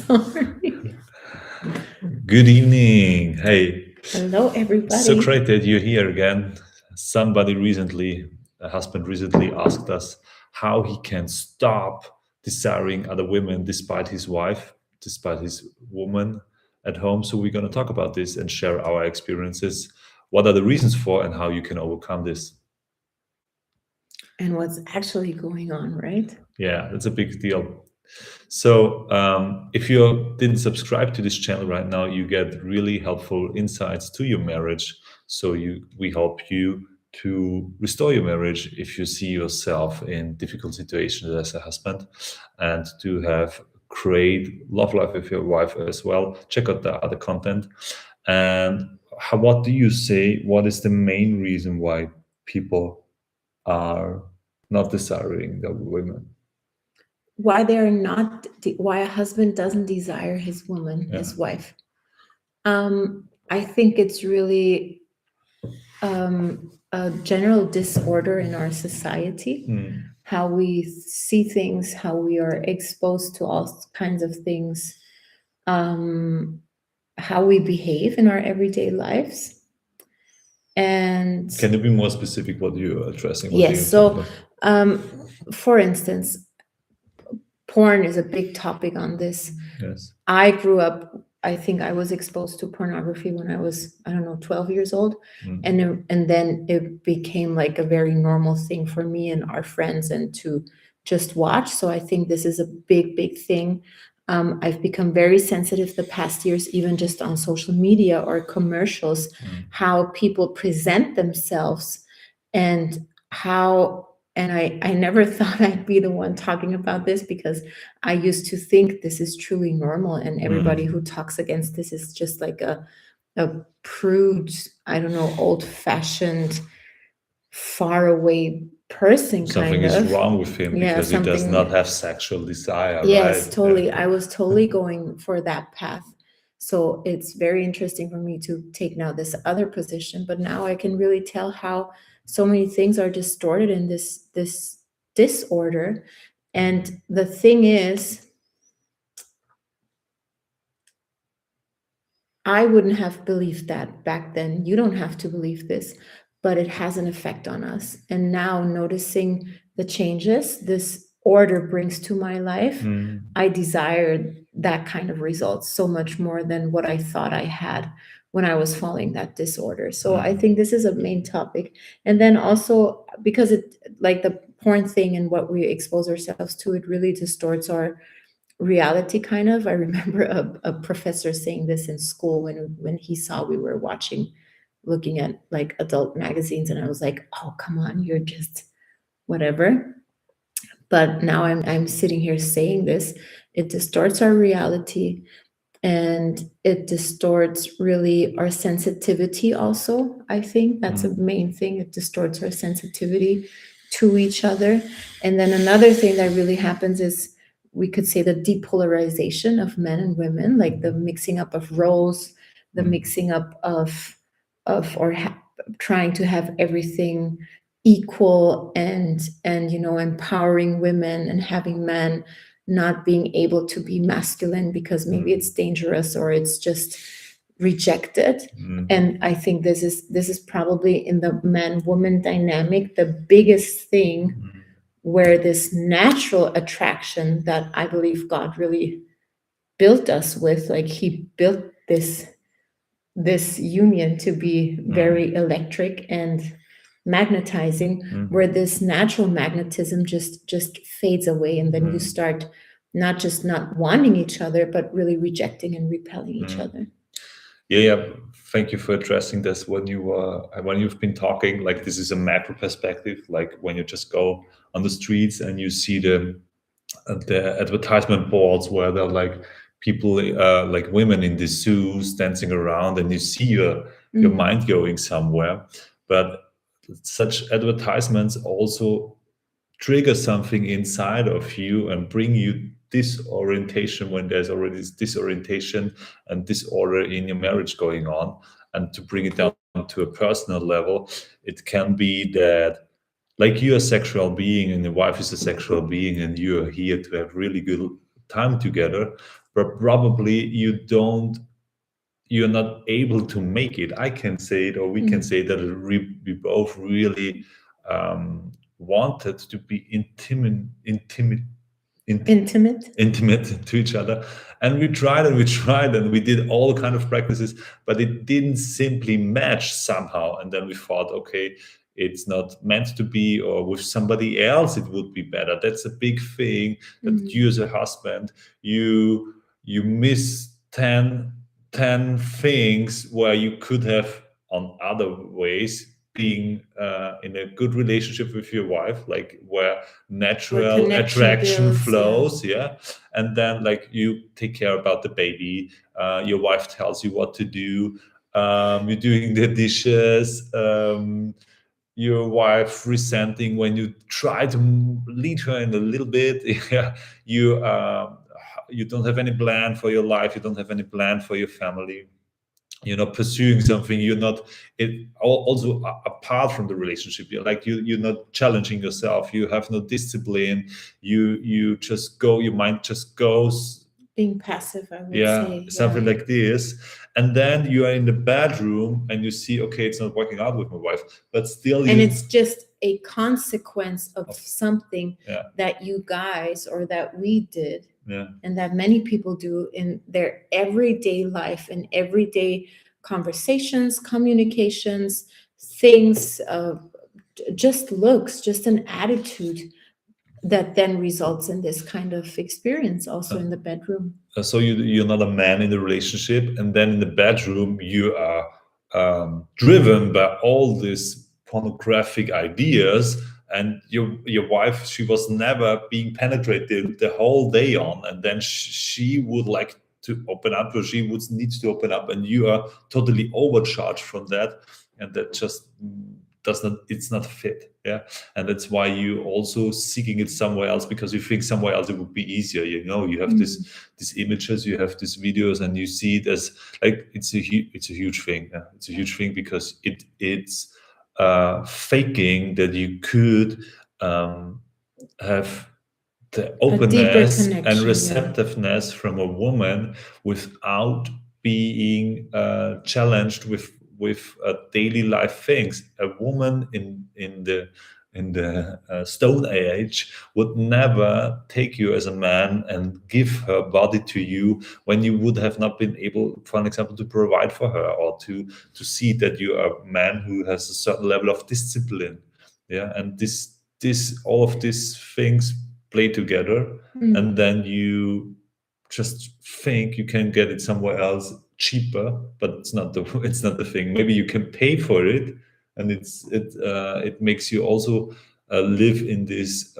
Sorry. Good evening. Hey, Hello, so everybody. great that you're here again. A husband recently asked us how he can stop desiring other women despite his wife, despite his woman at home. So we're going to talk about this and share our experiences. What are the reasons for and how you can overcome this? And what's actually going on, right? Yeah, that's a big deal. So, if you didn't subscribe to this channel right now, you get really helpful insights to your marriage. We help you to restore your marriage if you see yourself in difficult situations as a husband, and to have great love life with your wife as well. Check out the other content. And what do you say? What is the main reason why people are not desiring the women? Why a husband doesn't desire his woman, Yeah. his wife. I think it's really a general disorder in our society, how we see things, how we are exposed to all kinds of things, how we behave in our everyday lives. And Can you be more specific what you're addressing? What do you yes, talk so about? for instance, porn is a big topic on this. Yes. I grew up, I think I was exposed to pornography when I was, I don't know, 12 years old. And then it became like a very normal thing for me and our friends and to just watch. So I think this is a big, big thing. I've become very sensitive the past years, even just on social media or commercials, how people present themselves and how, and I never thought I'd be the one talking about this because I used to think this is truly normal and everybody who talks against this is just like a prude, I don't know, old fashioned, far away person Something kind is of. wrong with him Yeah, because he does not something. have sexual desire, Yes, right? totally. Yeah. I was totally going for that path. So it's very interesting for me to take now this other position, but now I can really tell how so many things are distorted in this disorder. And the thing is, I wouldn't have believed that back then. You don't have to believe this, but it has an effect on us. And now noticing the changes this order brings to my life, I desire that kind of results so much more than what I thought I had when I was following that disorder. So I think this is a main topic. And then also because it, like the porn thing and what we expose ourselves to, it really distorts our reality kind of. I remember a professor saying this in school when he saw we were watching, looking at like adult magazines, and I was like, oh come on, you're just whatever. But now I'm sitting here saying this, it distorts our reality, and it distorts really our sensitivity also. I think that's a main thing. It distorts our sensitivity to each other. And then another thing that really happens is, we could say, the depolarization of men and women, like the mixing up of roles, the mixing up of trying to have everything equal, and empowering women and having men not being able to be masculine because maybe it's dangerous or it's just rejected. And I think this is probably in the man woman dynamic the biggest thing, where this natural attraction that I believe God really built us with, like he built this union to be very electric and magnetizing, where this natural magnetism just fades away, and then you start not just not wanting each other but really rejecting and repelling each other. Yeah. Thank you for addressing this. When you've been talking, like this is a macro perspective, like when you just go on the streets and you see the advertisement boards where they're like people like women in the zoos dancing around, and you see your mind going somewhere. But such advertisements also trigger something inside of you and bring you disorientation when there's already this disorientation and disorder in your marriage going on. And to bring it down to a personal level, it can be that, like, you're a sexual being and your wife is a sexual being and you're here to have really good time together, but probably you're not able to make it. I can say it, or we can say that we both really wanted to be intimate to each other, and we tried and we did all kind of practices, but it didn't simply match somehow. And then we thought, okay, it's not meant to be, or with somebody else it would be better. That's a big thing, that you as a husband, you miss 10 things where you could have on other ways, being in a good relationship with your wife, like where natural attraction builds, flows. Yeah. And then like you take care about the baby, your wife tells you what to do, you're doing the dishes, your wife resenting when you try to lead her in a little bit. Yeah. You don't have any plan for your life, you don't have any plan for your family, you're not pursuing something, you're not also apart from the relationship, you're not challenging yourself, you have no discipline, you just go, your mind just goes, being passive, I would say. Something like this. And then you are in the bedroom and you see, okay, it's not working out with my wife, but still and it's just a consequence of something that you guys, or that we did, and that many people do in their everyday life and everyday conversations, communications, things, just looks, just an attitude that then results in this kind of experience also in the bedroom. So you're not a man in the relationship, and then in the bedroom you are driven by all these pornographic ideas, and your wife, she was never being penetrated the whole day on, and then she would like to open up, or she would need to open up, and you are totally overcharged from that, and that just it's not fit. Yeah. And that's why you also seeking it somewhere else, because you think somewhere else it would be easier. You have these images, you have these videos, and you see it as like it's a huge thing. Yeah? It's a huge thing because it's faking that you could have the openness and receptiveness from a woman without being challenged with daily life things. A woman in the Stone Age would never take you as a man and give her body to you when you would have not been able, for an example, to provide for her, or to see that you are a man who has a certain level of discipline. Yeah. And all of these things play together, and then you just think you can get it somewhere else cheaper, but it's not the thing. Maybe you can pay for it, and it makes you also live in this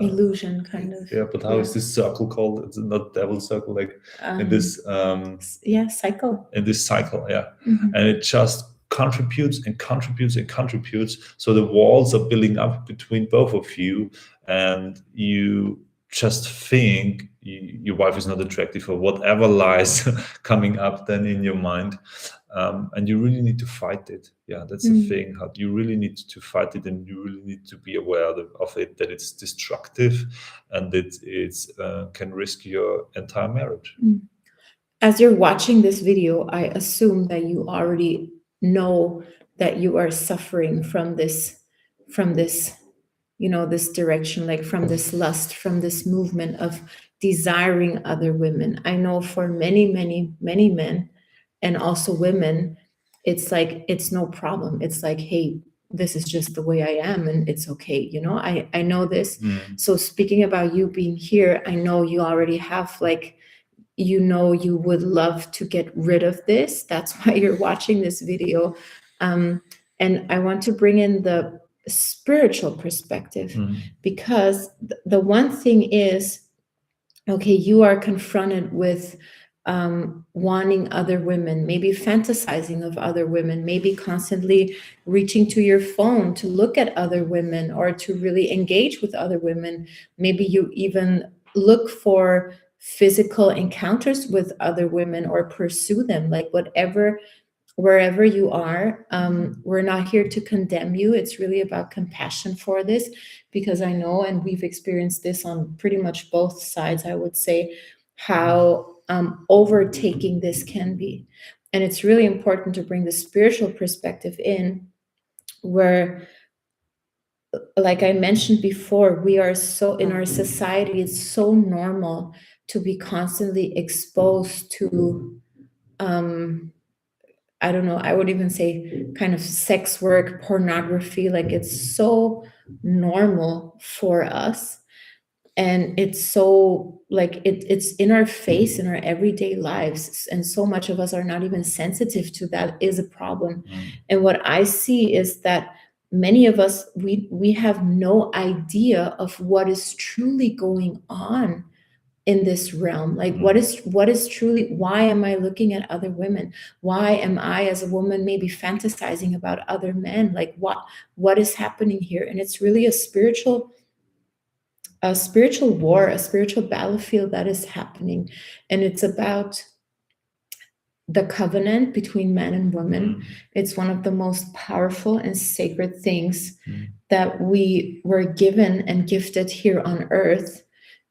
illusion kind of. Yeah, but how is this circle called? It's not devil circle, like in this cycle. In this cycle, yeah. And it just contributes and contributes and contributes. So the walls are building up between both of you, and you just think your wife is not attractive, or whatever lies coming up then in your mind, and you really need to fight it. Yeah, that's the thing. You really need to fight it, and you really need to be aware of it, that it's destructive, and that it's can risk your entire marriage. As you're watching this video, I assume that you already know that you are suffering from this this direction, like from this lust, from this movement of desiring other women. I know for many men, and also women, it's like, it's no problem. It's like, hey, this is just the way I am, and it's okay. I know this. So speaking about you being here, I know you already have you would love to get rid of this. That's why you're watching this video. And I want to bring in the spiritual perspective, because the one thing is, okay, you are confronted with wanting other women, maybe fantasizing of other women, maybe constantly reaching to your phone to look at other women, or to really engage with other women. Maybe you even look for physical encounters with other women, or pursue them, like wherever you are. We're not here to condemn you. It's really about compassion for this, because I know, and we've experienced this on pretty much both sides, I would say, how overtaking this can be. And it's really important to bring the spiritual perspective in, where, like I mentioned before, we are so, in our society, it's so normal to be constantly exposed to, I don't know, I would even say kind of sex work, pornography. Like, it's so normal for us. And it's so, like, it's in our face, in our everyday lives. And so much of us are not even sensitive to that is a problem. And what I see is that many of us, we have no idea of what is truly going on in this realm. Like, what is truly, why am I looking at other women? Why am I, as a woman, maybe fantasizing about other men? Like, what is happening here? And it's really a spiritual war, a spiritual battlefield that is happening. And it's about the covenant between man and woman. It's one of the most powerful and sacred things that we were given and gifted here on earth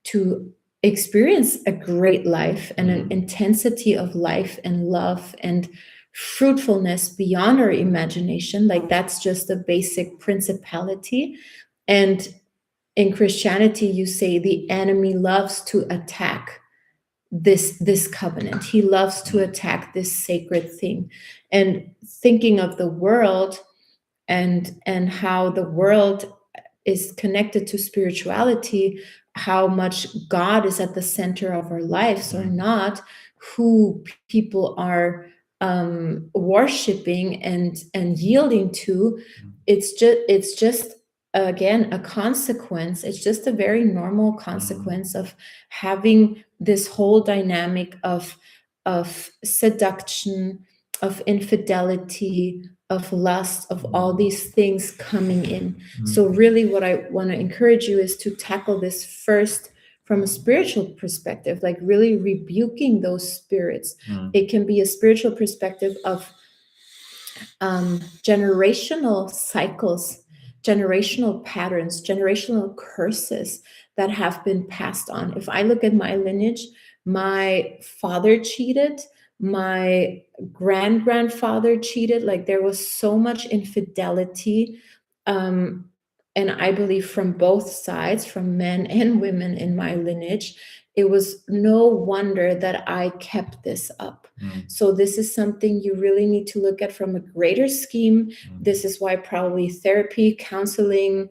to experience a great life and an intensity of life and love and fruitfulness beyond our imagination. Like, that's just a basic principality. And in Christianity, you say the enemy loves to attack this covenant. He loves to attack this sacred thing. And thinking of the world and how the world is connected to spirituality, how much God is at the center of our lives or not, who people are worshiping and yielding to, it's just again a consequence. It's just a very normal consequence of having this whole dynamic of seduction, of infidelity, of lust, of all these things coming in. So really what I want to encourage you is to tackle this first from a spiritual perspective, like really rebuking those spirits. It can be a spiritual perspective of generational cycles, generational patterns, generational curses that have been passed on. If I look at my lineage, my father cheated, my grandfather cheated. Like, there was so much infidelity, and I believe from both sides, from men and women in my lineage. It was no wonder that I kept this up. So this is something you really need to look at from a greater scheme. This is why probably therapy, counseling,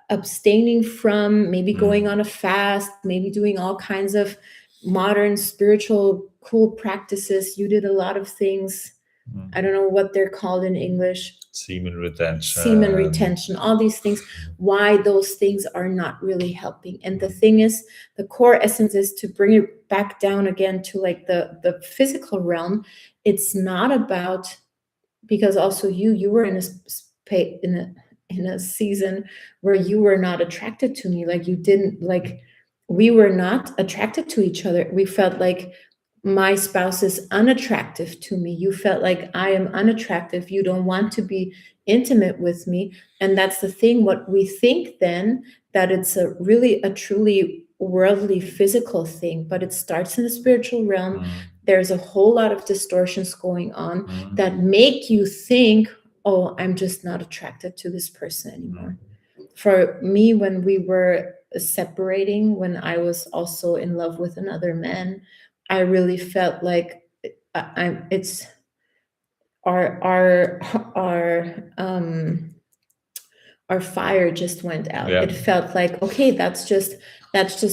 abstaining from, maybe going on a fast, maybe doing all kinds of modern spiritual cool practices. You did a lot of things. I don't know what they're called in English. Semen retention, all these things. Why those things are not really helping. And the thing is, the core essence is to bring it back down again to like the physical realm. It's not about, because also you were in a season where you were not attracted to me. Like, you didn't, like, we were not attracted to each other. We felt like my spouse is unattractive to me. You felt like I am unattractive. You don't want to be intimate with me. And that's the thing. What we think then, that it's a truly worldly physical thing, but it starts in the spiritual realm. There's a whole lot of distortions going on that make you think, oh, I'm just not attracted to this person anymore. For me, when we were separating, when I was also in love with another man, I really felt like our fire just went out. It felt like, okay, that's just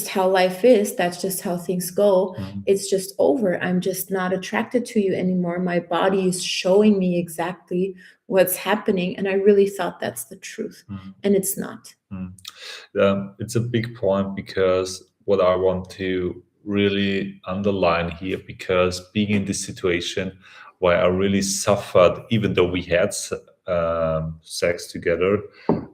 how life is. That's just how things go. It's just over. I'm just not attracted to you anymore. My body is showing me exactly what's happening. And I really thought that's the truth. And it's not. It's a big point, because what I want to really underline here, because being in this situation where I really suffered, even though we had sex together,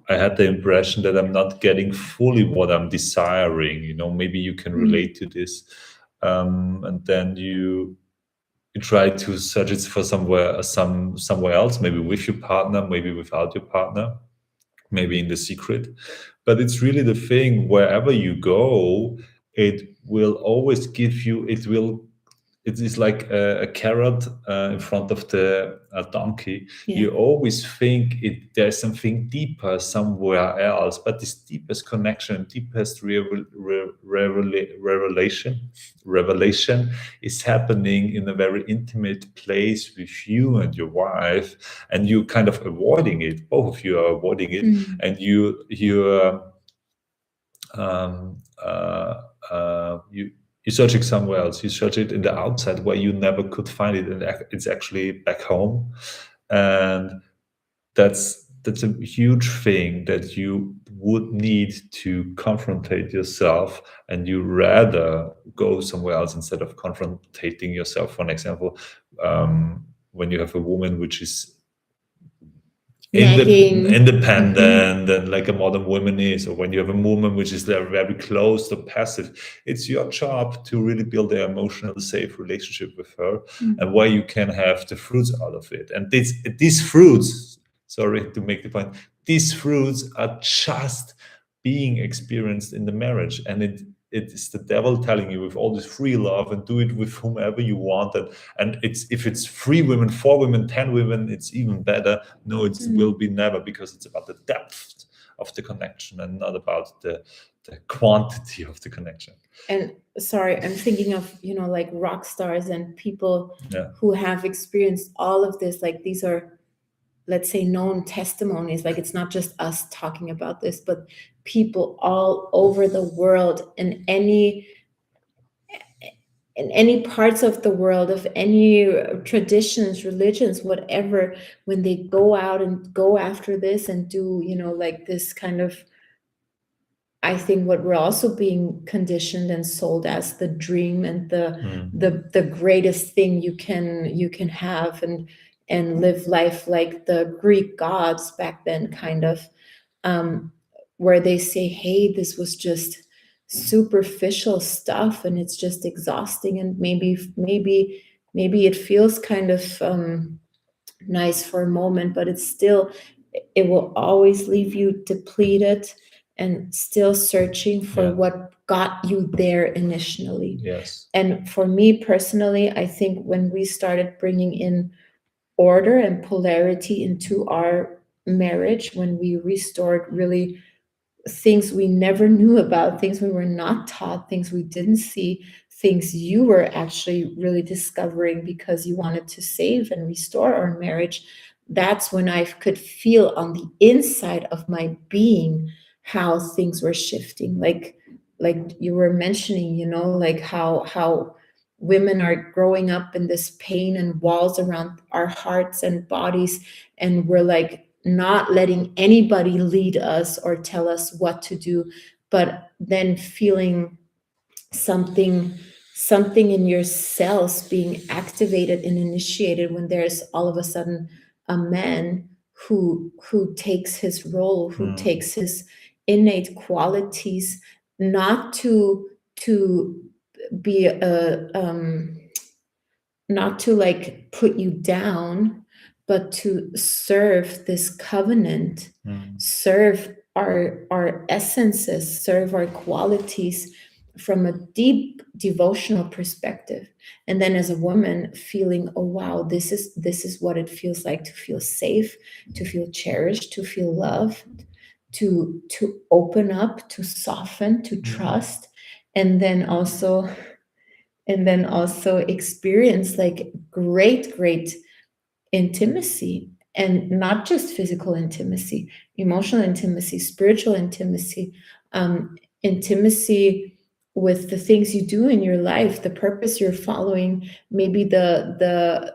I had the impression that I'm not getting fully what I'm desiring. Maybe you can relate to this. And then you try to search it for somewhere else, maybe with your partner, maybe without your partner, maybe in the secret. But it's really the thing, wherever you go, it will always give you, it is like a carrot in front of the donkey. Yeah. You always think there's something deeper somewhere else, but this deepest connection, deepest revelation is happening in a very intimate place with you and your wife, and you kind of avoiding it. Both of you are avoiding it, and you're searching somewhere else. You search it in the outside where you never could find it, and it's actually back home. And that's a huge thing that you would need to confrontate yourself, and you rather go somewhere else instead of confrontating yourself. For an example, when you have a woman which is independent and like a modern woman is, or when you have a woman which is very, very close to passive, it's your job to really build an emotional safe relationship with her, and where you can have the fruits out of it. And these fruits, sorry to make the point, these fruits are just being experienced in the marriage, and it is the devil telling you with all this free love and do it with whomever you want, and if it's 3 women, 4 women, 10 women, it's even better. No, it will be never, because it's about the depth of the connection and not about the quantity of the connection. And sorry, I'm thinking of, like rock stars and people who have experienced all of this. Like, these are, let's say, known testimonies. Like, it's not just us talking about this, but people all over the world, in any parts of the world, of any traditions, religions, whatever, when they go out and go after this and do, like this kind of, I think what we're also being conditioned and sold as the dream and the greatest thing you can have, and live life like the Greek gods back then, kind of, where they say, hey, this was just superficial stuff and it's just exhausting, and maybe it feels kind of nice for a moment, but it will always leave you depleted and still searching for what got you there initially. Yes. And for me personally, I think when we started bringing in order and polarity into our marriage, when we restored really things we never knew about, things we were not taught, things we didn't see, things you were actually really discovering because you wanted to save and restore our marriage, that's when I could feel on the inside of my being how things were shifting. Like you were mentioning, like how women are growing up in this pain and walls around our hearts and bodies, and we're like not letting anybody lead us or tell us what to do, but then feeling something in your cells being activated and initiated when there's all of a sudden a man who takes his role, who takes his innate qualities, not to be not to like put you down, but to serve this covenant, serve our essences, serve our qualities from a deep devotional perspective. And then as a woman feeling, oh wow, this is what it feels like to feel safe, to feel cherished, to feel loved, to open up, to soften, to trust, and then also experience like great intimacy, and not just physical intimacy, emotional intimacy, spiritual intimacy, intimacy with the things you do in your life, the purpose you're following, maybe the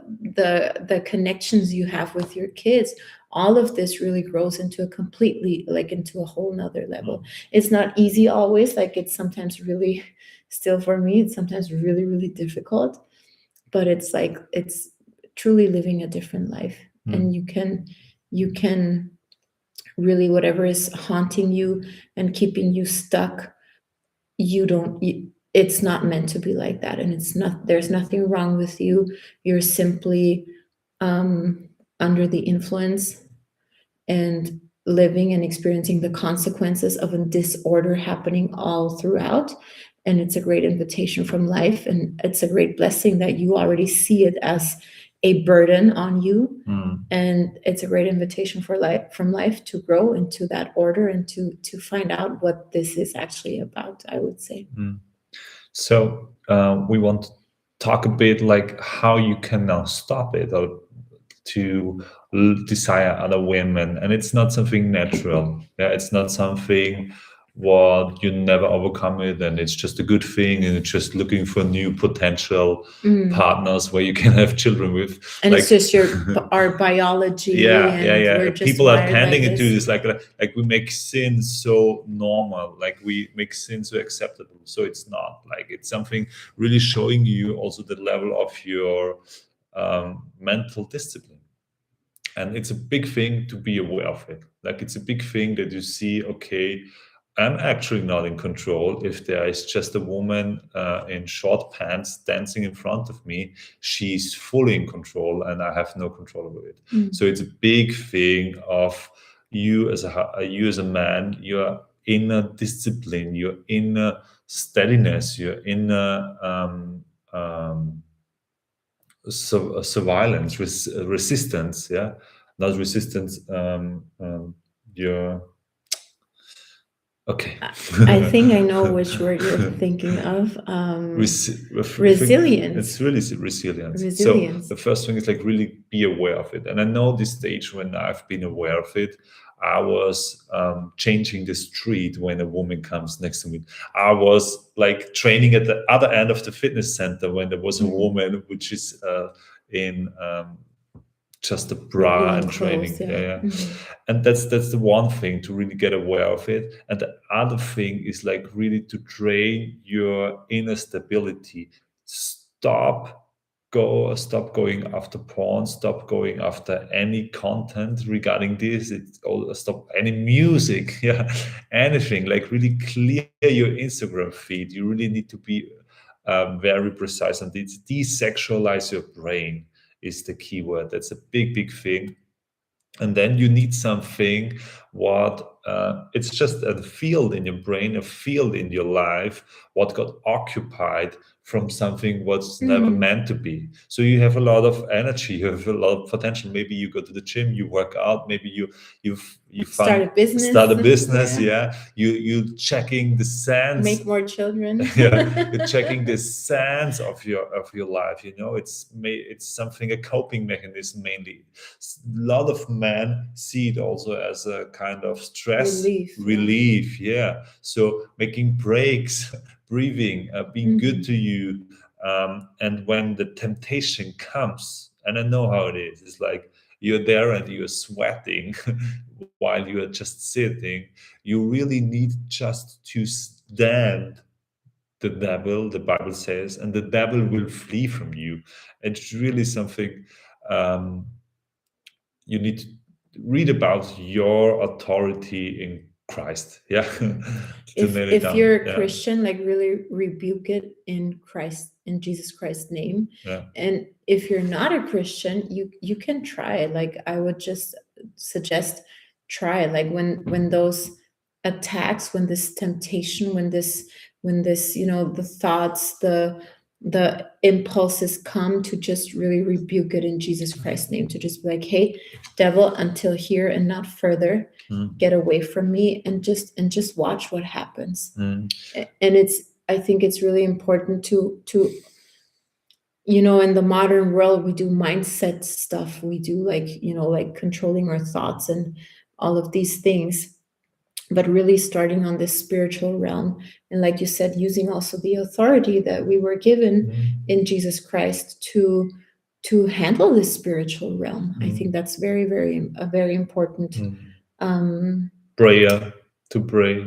connections you have with your kids. All of this really grows into into a whole nother level. It's not easy always. Like, it's sometimes really, still for me, it's sometimes really, really difficult, but it's like, it's truly living a different life. And you can really, whatever is haunting you and keeping you stuck, it's not meant to be like that. And there's nothing wrong with you. You're simply under the influence and living and experiencing the consequences of a disorder happening all throughout. and it's a great invitation from life, and it's a great blessing that you already see it as a burden on you. And it's a great invitation for life, from life, to grow into that order and to find out what this is actually about, I would say. So we want to talk a bit like how you can now stop it, or to desire other women. And it's not something natural. Yeah, it's not something what you never overcome it, and it's just a good thing, and it's just looking for new potential partners where you can have children with. And like, it's just our biology. Yeah. We're just people are tending like into this, like we make sin so normal, like we make sin so acceptable. So it's not like, it's something really showing you also the level of your mental discipline. And it's a big thing to be aware of it. Like, it's a big thing that you see, okay, I'm actually not in control. If there is just a woman in short pants dancing in front of me, she's fully in control and I have no control over it. So it's a big thing of you as a man, your inner discipline, your inner steadiness, your inner surveillance, resistance, not resistance. Your okay. I think I know which word you're thinking of. Resilience. It's really resilience. So the first thing is like really be aware of it. And I know this stage when I've been aware of it, I was changing the street when a woman comes next to me. I was like training at the other end of the fitness center when there was a woman, which is in just a bra and training. And that's the one thing, to really get aware of it. And the other thing is like really to train your inner stability. Stop going after porn, stop going after any content regarding this. Stop any music, anything. Like, really clear your Instagram feed. You really need to be very precise, and it's desexualize your brain is the key word. That's a big thing. And then you need something what it's just a field in your brain, a field in your life what got occupied from something what's never meant to be. So you have a lot of energy, you have a lot of potential. Maybe you go to the gym, you work out, maybe you start a business. You checking the sands, make more children. You're checking the sands of your life. It's something, a coping mechanism mainly. A lot of men see it also as a kind of stress relief. So making breaks, breathing, being good to you, and when the temptation comes, and I know how it is, it's like you're there and you're sweating while you are just sitting. You really need just to stand the devil, the Bible says, and the devil will flee from you. It's really something you need to read about, your authority in Christ. If you're a Christian, like really rebuke it in Jesus Christ's name. And if you're not a Christian, you can try. Like, I would just suggest try. Like, when those attacks, when this temptation, when this the thoughts, the impulses come, to just really rebuke it in Jesus Christ's name, to just be like, hey, devil, until here and not further. Get away from me, and just watch what happens. And I think it's really important to in the modern world, we do mindset stuff, we do like controlling our thoughts and all of these things, but really starting on this spiritual realm, and like you said, using also the authority that we were given in Jesus Christ to handle this spiritual realm. I think that's very, very a very important prayer to pray.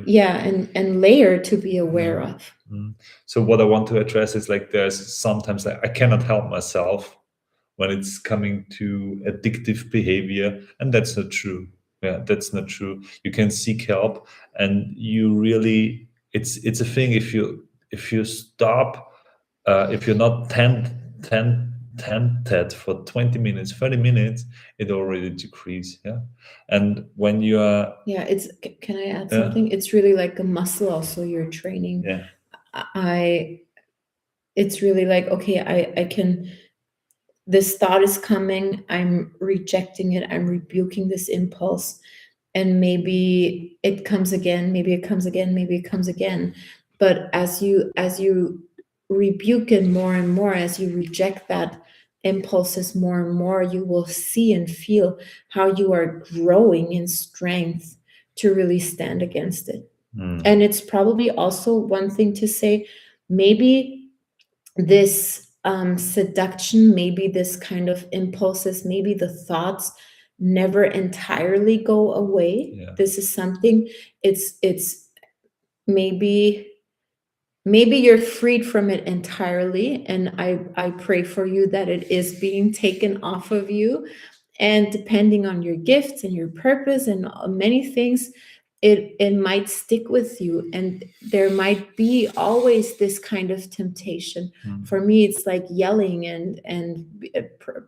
And layer to be aware of. So what I want to address is, like, there's sometimes like I cannot help myself when it's coming to addictive behavior, and that's not true. That's not true. You can seek help, and you really, it's a thing. If you stop, if you're not tempted for 20 minutes, 30 minutes, it already decreases. And when you are it's, can I add something? It's really like a muscle also you're training. it's really like, okay, I can, this thought is coming, I'm rejecting it, I'm rebuking this impulse, and maybe it comes again, maybe it comes again, maybe it comes again. But as you rebuke it more and more, as you reject that impulses more and more, you will see and feel how you are growing in strength to really stand against it. And it's probably also one thing to say, maybe this seduction, maybe this kind of impulses, maybe the thoughts never entirely go away. Yeah. This is something, it's maybe you're freed from it entirely, and I pray for you that it is being taken off of you. And depending on your gifts and your purpose and many things, it might stick with you, and there might be always this kind of temptation. For me, it's like yelling and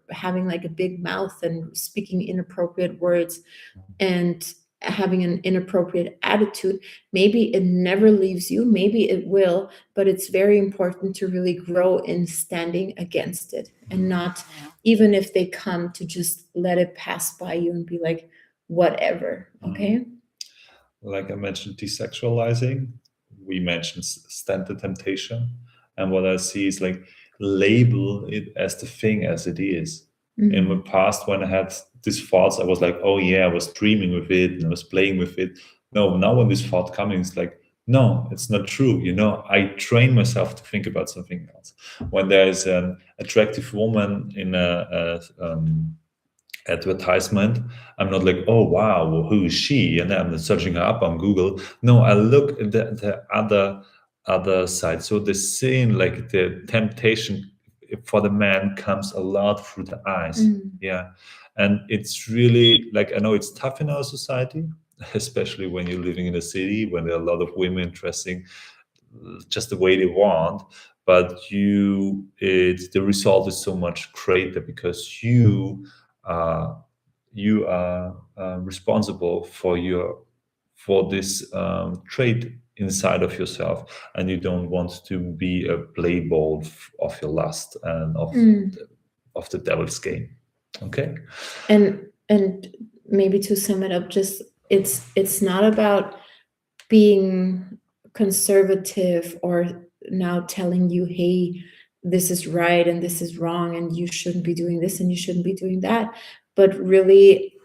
having like a big mouth and speaking inappropriate words and having an inappropriate attitude. Maybe it never leaves you, maybe it will, but it's very important to really grow in standing against it, and not, even if they come, to just let it pass by you and be like, whatever. Okay. Like I mentioned, desexualizing, we mentioned stand the temptation, and what I see is like label it as the thing as it is. In the past, when I had these thoughts, I was like, oh yeah, I was dreaming with it and I was playing with it. No, now when this thought coming, it's like, no, it's not true. I train myself to think about something else. When there is an attractive woman in a advertisement, I'm not like, oh wow, who is she? And I'm searching her up on Google. No, I look at the other side. So the sin, like the temptation for the man, comes a lot through the eyes. Yeah. And it's really like, I know it's tough in our society, especially when you're living in a city, when there are a lot of women dressing just the way they want. But the result is so much greater, because you are responsible for this trait inside of yourself, and you don't want to be a play ball of your lust and of the devil's game. Okay. And maybe to sum it up, just it's not about being conservative or now telling you, hey, this is right and this is wrong and you shouldn't be doing this and you shouldn't be doing that, but really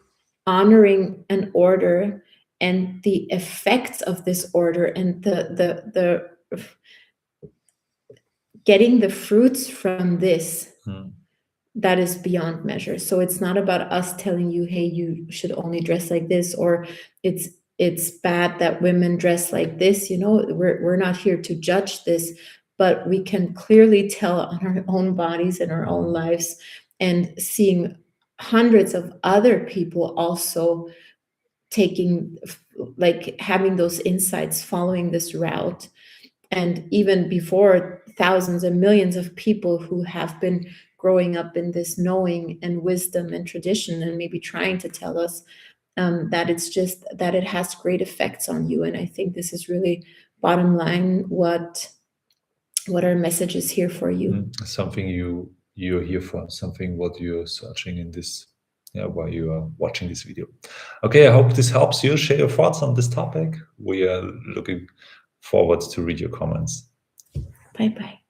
honoring an order and the effects of this order, and the getting the fruits from this that is beyond measure. So it's not about us telling you, hey, you should only dress like this, or it's bad that women dress like this. We're not here to judge this, but we can clearly tell on our own bodies and our own lives, and seeing hundreds of other people also having those insights, following this route. And even before, thousands and millions of people who have been growing up in this knowing and wisdom and tradition, and maybe trying to tell us that it's just that it has great effects on you. And I think this is really bottom line what our message is here for you. Something you're here for, something what you're searching in this, while you are watching this video. Okay, I hope this helps you. Share your thoughts on this topic. We are looking forward to read your comments. Bye-bye.